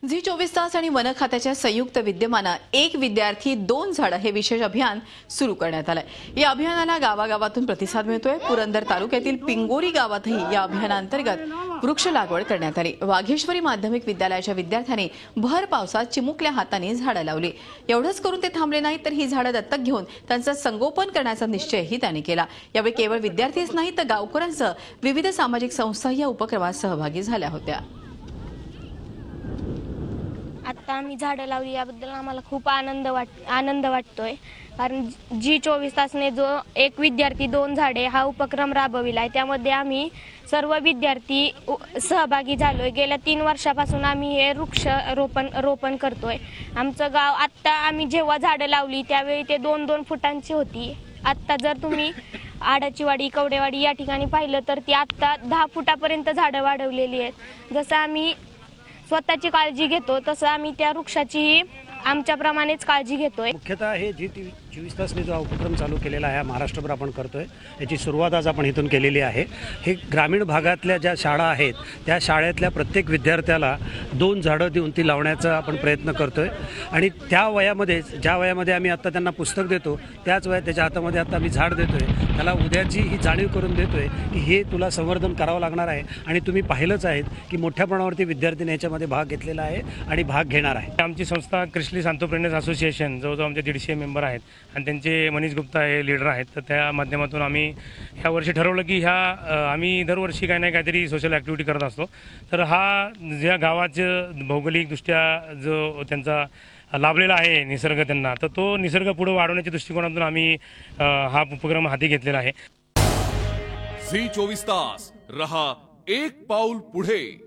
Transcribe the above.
Zee 24 तास आणि one खात्याच्या संयुक्त विद्यमानं एक विद्यार्थी दोन झाडं हे विशेष अभियान सुरू करण्यात आलंय। या अभियानाला गावागावातून प्रतिसाद मिळतोय। पुरंदर तालुक्यातील पिंगोरी गावातही या अभियानांतर्गत वृक्ष लागवड करण्यात आली। वाघेश्वरी माध्यमिक विद्यालयाच्या विद्यार्थ्यांनी भर पावसात चिमुकल्या हातांनी झाडं लावली। एवढंच करून ते थांबले नाहीत, तर ही झाडं दत्तक घेऊन त्यांचं संगोपन करण्याचा निश्चयही त्यांनी केला। यावेळी केवळ विद्यार्थीच नाही, तर गावकऱ्यांसह विविध सामाजिक संस्था या उपक्रमात सहभागी झाल्या होत्या। आता आम्ही झाडं लावली याबद्दल आम्हाला खूप आनंद वाटतोय, कारण झी 24 तासने जो एक विद्यार्थी दोन झाडे हा उपक्रम राबविलाय, त्यामध्ये आम्ही सर्व विद्यार्थी सहभागी झालोय। गेल्या 3 वर्षापासून आम्ही हे वृक्ष रोपण करतोय। आमचं गाव आत्ता आम्ही जेव्हा झाडं लावली त्यावेळी ते 2-2 फुटांची होती। आत्ता जर तुम्ही आडाचीवाडी, कवडेवाडी या ठिकाणी पाहिलं तर ती आत्ता 10 फुटापर्यंत झाडं वाढवलेली आहेत। जसं आम्ही स्वतःची काळजी घेतो तसं आम्ही त्या वृक्षाची आमच्याप्रमाणेच काळजी घेतोय। मुख्यतः हे झी 24 तासने जो उपक्रम चालू केलेला आहे महाराष्ट्रभर आपण करतोय, याची सुरुवात आज आपण इथून केलेली आहे। हे ग्रामीण भागातल्या ज्या शाळा आहेत त्या शाळेतल्या प्रत्येक विद्यार्थ्याला 2 झाडं देऊन ती लावण्याचा आपण प्रयत्न करतोय। आणि त्या वयामध्ये ज्या वयामध्ये आम्ही आता त्यांना पुस्तक देतो त्याच वयात त्याच्या हातामध्ये आता आम्ही झाड देतोय, त्याला उद्याची ही जाणीव करून देतोय की हे तुला संवर्धन करावं लागणार आहे। आणि तुम्ही पाहिलंच आहेत की मोठ्या प्रमाणावरती विद्यार्थ्यांनी याच्यामध्ये भाग घेतलेला आहे आणि भाग घेणार आहे। आमची संस्था क्रिस्टली सांतोप्रेनर्स असोसिएशन जवळजवळ आमचे 150 मेंबर आहेत आणि त्यांचे मनीष गुप्ता हे लीडर आहेत। तर त्या माध्यमातून आम्ही ह्या वर्षी ठरवलं की आम्ही दरवर्षी काही ना काहीतरी सोशल ॲक्टिव्हिटी करत असतो। तर हा ज्या गावाचं भौगोलिकदृष्ट्या जो त्यांचा लाभलेला आहे निसर्ग त्यांना, तर तो निसर्ग पुढे वाढवण्याच्या दृष्टिकोनातून आम्ही हा उपक्रम हाती घेतलेला आहे। झी 24 तास रहा एक पाऊल पुढे।